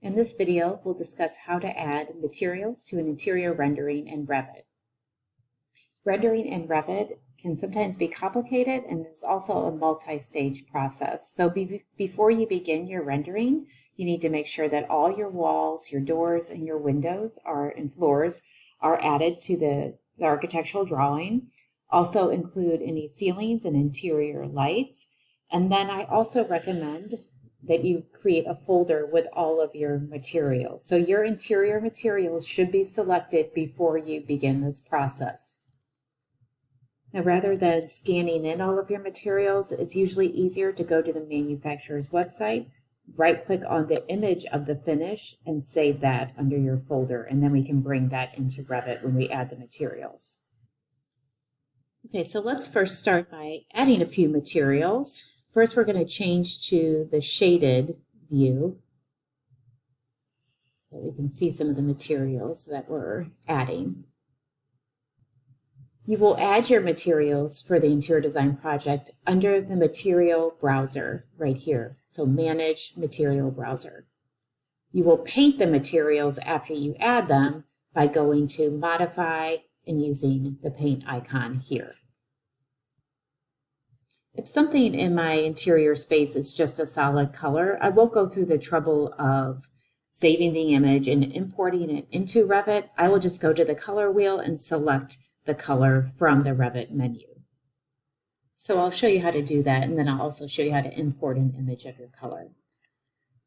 In this video, we'll discuss how to add materials to an interior rendering in Revit. Rendering in Revit can sometimes be complicated and is also a multi-stage process. So before you begin your rendering, you need to make sure that all your walls, your doors, and your windows and floors are added to the architectural drawing. Also include any ceilings and interior lights. And then I also recommend that you create a folder with all of your materials. So your interior materials should be selected before you begin this process. Now, rather than scanning in all of your materials, it's usually easier to go to the manufacturer's website, right-click on the image of the finish, and save that under your folder, and then we can bring that into Revit when we add the materials. Okay, so let's first start by adding a few materials. First, we're going to change to the shaded view so that we can see some of the materials that we're adding. You will add your materials for the interior design project under the material browser right here. So manage material browser. You will paint the materials after you add them by going to modify and using the paint icon here. If something in my interior space is just a solid color, I won't go through the trouble of saving the image and importing it into Revit. I will just go to the color wheel and select the color from the Revit menu. So I'll show you how to do that, and then I'll also show you how to import an image of your color.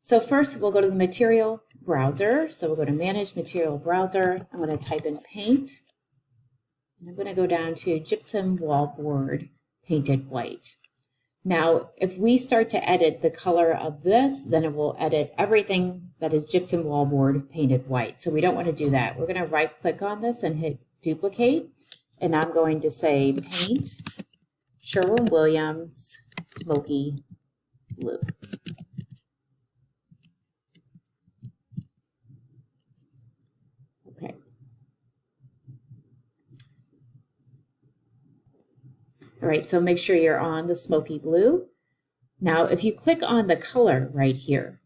So first, we'll go to the material browser. So we'll go to Manage Material Browser. I'm going to type in Paint, and I'm going to go down to Gypsum Wallboard Painted White. Now, if we start to edit the color of this, then it will edit everything that is gypsum wallboard painted white. So we don't want to do that. We're going to right-click on this and hit Duplicate, and I'm going to say Paint Sherwin-Williams Smoky Blue. Okay. All right, so make sure you're on the smoky blue. Now, if you click on the color right here,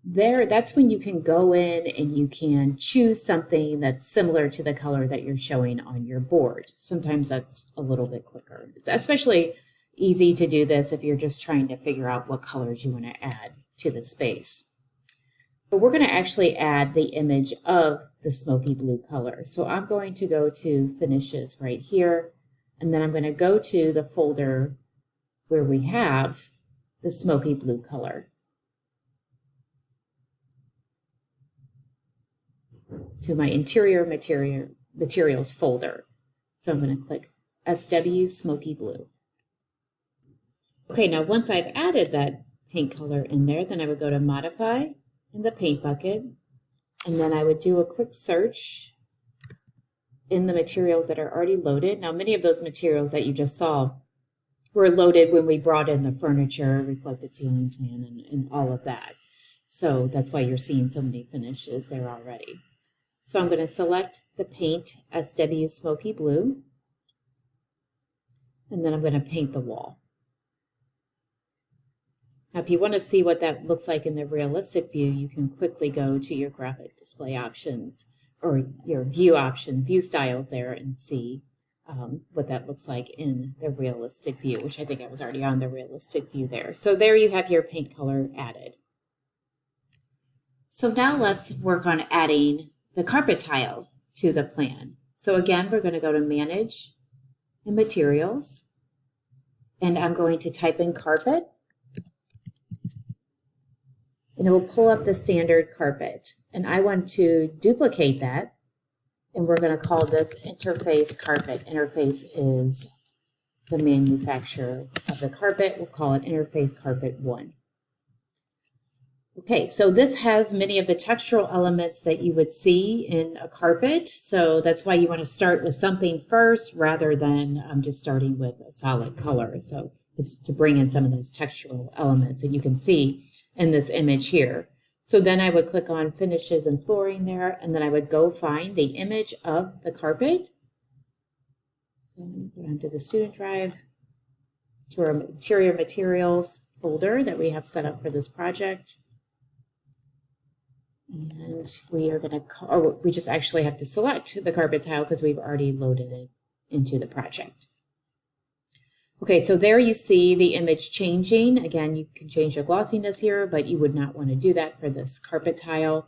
that's when you can go in and you can choose something that's similar to the color that you're showing on your board. Sometimes that's a little bit quicker. It's especially easy to do this if you're just trying to figure out what colors you want to add to the space. But we're going to actually add the image of the smoky blue color. So I'm going to go to Finishes right here. And then I'm going to go to the folder where we have the smoky blue color, to my interior materials folder. So I'm going to click SW Smoky Blue. Okay, now once I've added that paint color in there, then I would go to Modify in the paint bucket, and then I would do a quick search in the materials that are already loaded. Now, many of those materials that you just saw were loaded when we brought in the furniture, reflected ceiling plan, and all of that. So that's why you're seeing so many finishes there already. So I'm going to select the Paint SW Smoky Blue, and then I'm going to paint the wall. Now, if you want to see what that looks like in the realistic view, you can quickly go to your graphic display options or your view styles there and see what that looks like in the realistic view, which I think I was already on the realistic view there. So there you have your paint color added. So now let's work on adding the carpet tile to the plan. So again, we're going to go to Manage and Materials, and I'm going to type in carpet, and it will pull up the standard carpet. And I want to duplicate that, and we're going to call this Interface Carpet. Interface is the manufacturer of the carpet. We'll call it Interface Carpet 1. Okay, so this has many of the textural elements that you would see in a carpet. So that's why you want to start with something first rather than just starting with a solid color. So it's to bring in some of those textural elements, and you can see in this image here. So then I would click on Finishes and Flooring there, and then I would go find the image of the carpet. So go down to the Student Drive, to our Interior Materials folder that we have set up for this project. And we are going to, we just actually have to select the carpet tile because we've already loaded it into the project. Okay, so there you see the image changing. Again, you can change the glossiness here, but you would not want to do that for this carpet tile.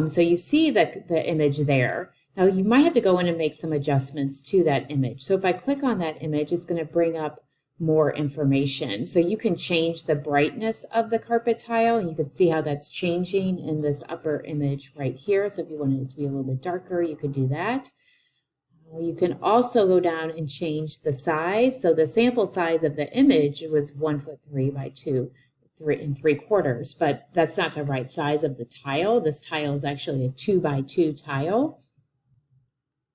So you see the image there. Now you might have to go in and make some adjustments to that image. So if I click on that image, it's going to bring up more information. So you can change the brightness of the carpet tile, and you can see how that's changing in this upper image right here. So if you wanted it to be a little bit darker, you could do that. You can also go down and change the size. So the sample size of the image was 1'3" by 2 3/4, but that's not the right size of the tile. This tile is actually a 2 by 2 tile.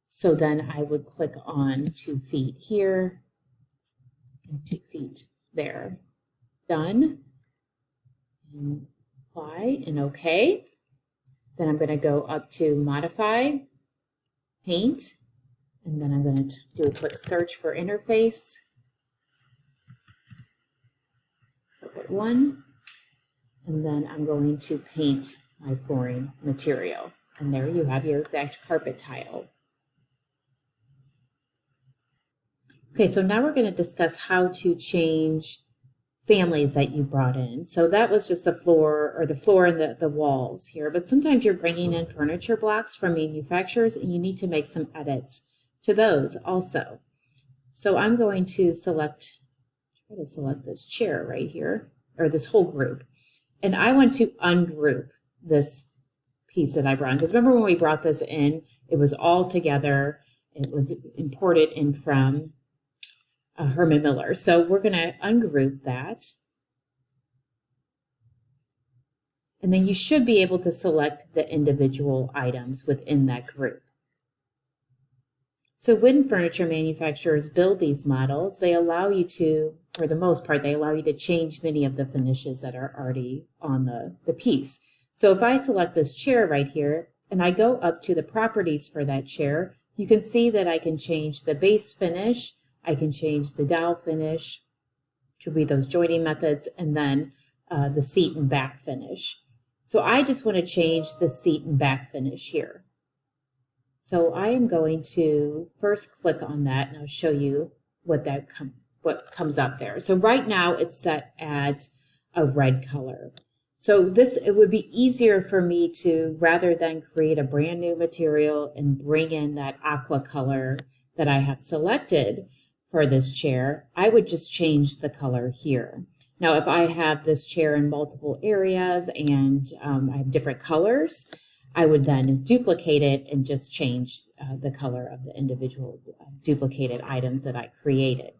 So then I would click on 2 feet here and 2 feet there. Done. And apply and OK. Then I'm going to go up to Modify, Paint, and then I'm going to do a quick search for interface. Carpet 1. And then I'm going to paint my flooring material. And there you have your exact carpet tile. Okay, so now we're going to discuss how to change families that you brought in. So that was just the floor and the walls here. But sometimes you're bringing in furniture blocks from manufacturers and you need to make some edits to those also. So I'm going to try to select this chair right here, or this whole group. And I want to ungroup this piece that I brought in. Because remember when we brought this in, it was all together. It was imported in from Herman Miller. So we're going to ungroup that. And then you should be able to select the individual items within that group. So when furniture manufacturers build these models, they allow you to, for the most part, they allow you to change many of the finishes that are already on the piece. So if I select this chair right here, and I go up to the properties for that chair, you can see that I can change the base finish, I can change the dowel finish, which will be those joining methods, and then the seat and back finish. So I just want to change the seat and back finish here. So I am going to first click on that, and I'll show you what comes up there. So right now it's set at a red color. So it would be easier for me to, rather than create a brand new material and bring in that aqua color that I have selected for this chair, I would just change the color here. Now, if I have this chair in multiple areas and I have different colors, I would then duplicate it and just change the color of the individual duplicated items that I created.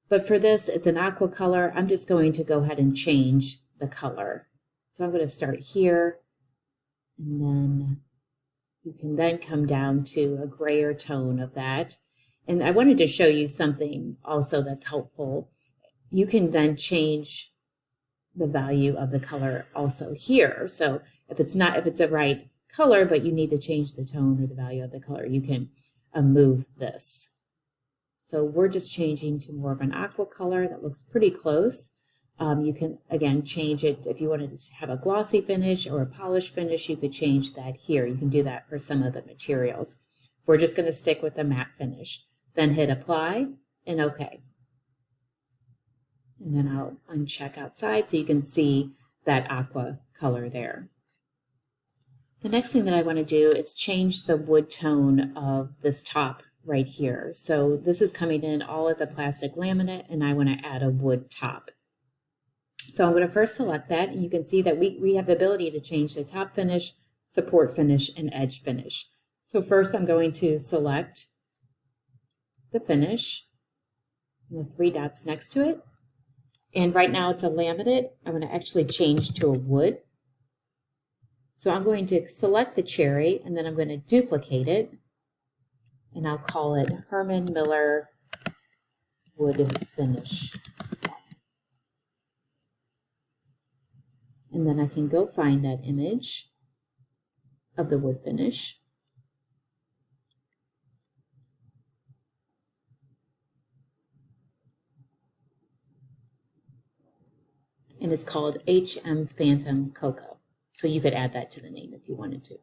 But for this, it's an aqua color. I'm just going to go ahead and change the color. So I'm going to start here, and then you can then come down to a grayer tone of that. And I wanted to show you something also that's helpful. You can then change the value of the color also here. So if it's a right color, but you need to change the tone or the value of the color, you can move this. So we're just changing to more of an aqua color that looks pretty close. You can, again, change it. If you wanted to have a glossy finish or a polished finish, you could change that here. You can do that for some of the materials. We're just going to stick with the matte finish. Then hit apply and OK. And then I'll uncheck outside so you can see that aqua color there. The next thing that I want to do is change the wood tone of this top right here. So this is coming in all as a plastic laminate, and I want to add a wood top. So I'm going to first select that, and you can see that we have the ability to change the top finish, support finish, and edge finish. So first I'm going to select the finish, and the 3 dots next to it. And right now it's a laminate. I'm going to actually change to a wood. So I'm going to select the cherry, and then I'm going to duplicate it, and I'll call it Herman Miller Wood Finish. And then I can go find that image of the wood finish. And it's called HM Phantom Cocoa. So you could add that to the name if you wanted to.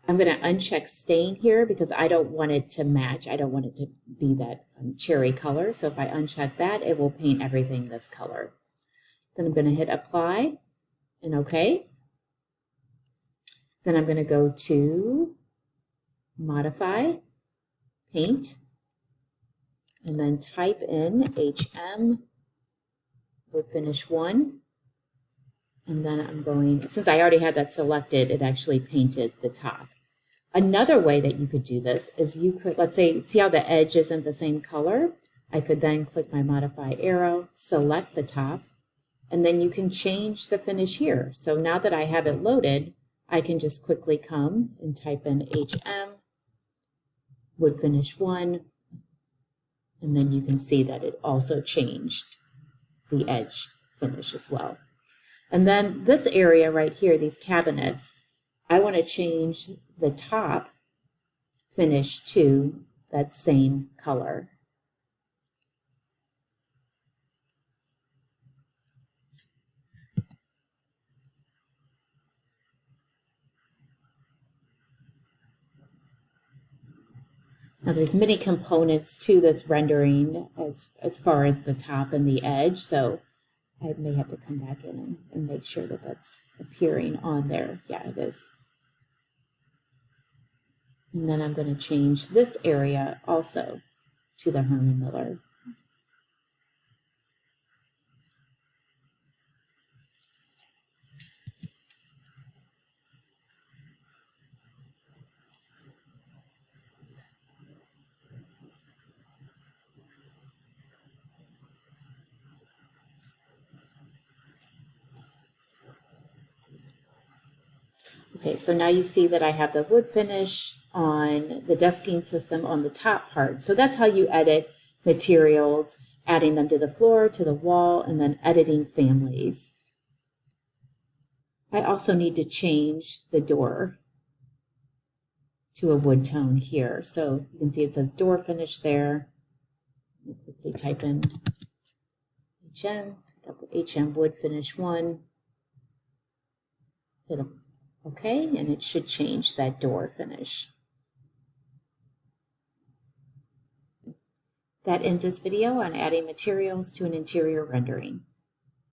I'm going to uncheck stain here because I don't want it to match. I don't want it to be that cherry color. So if I uncheck that, it will paint everything this color. Then I'm going to hit apply and OK. Then I'm going to go to modify, paint, and then type in HM wood finish 1. And then I'm going, since I already had that selected, it actually painted the top. Another way that you could do this is you could, let's say, see how the edge isn't the same color? I could then click my modify arrow, select the top, and then you can change the finish here. So now that I have it loaded, I can just quickly come and type in HM, wood finish 1, and then you can see that it also changed the edge finish as well. And then this area right here, these cabinets, I want to change the top finish to that same color. Now there's many components to this rendering as far as the top and the edge, so I may have to come back in and make sure that that's appearing on there. Yeah, it is. And then I'm going to change this area also to the Herman Miller. Okay, so now you see that I have the wood finish on the desking system on the top part. So that's how you edit materials, adding them to the floor, to the wall, and then editing families. I also need to change the door to a wood tone here. So you can see it says door finish there. Let me quickly type in HM wood finish 1. Hit OK, and it should change that door finish. That ends this video on adding materials to an interior rendering.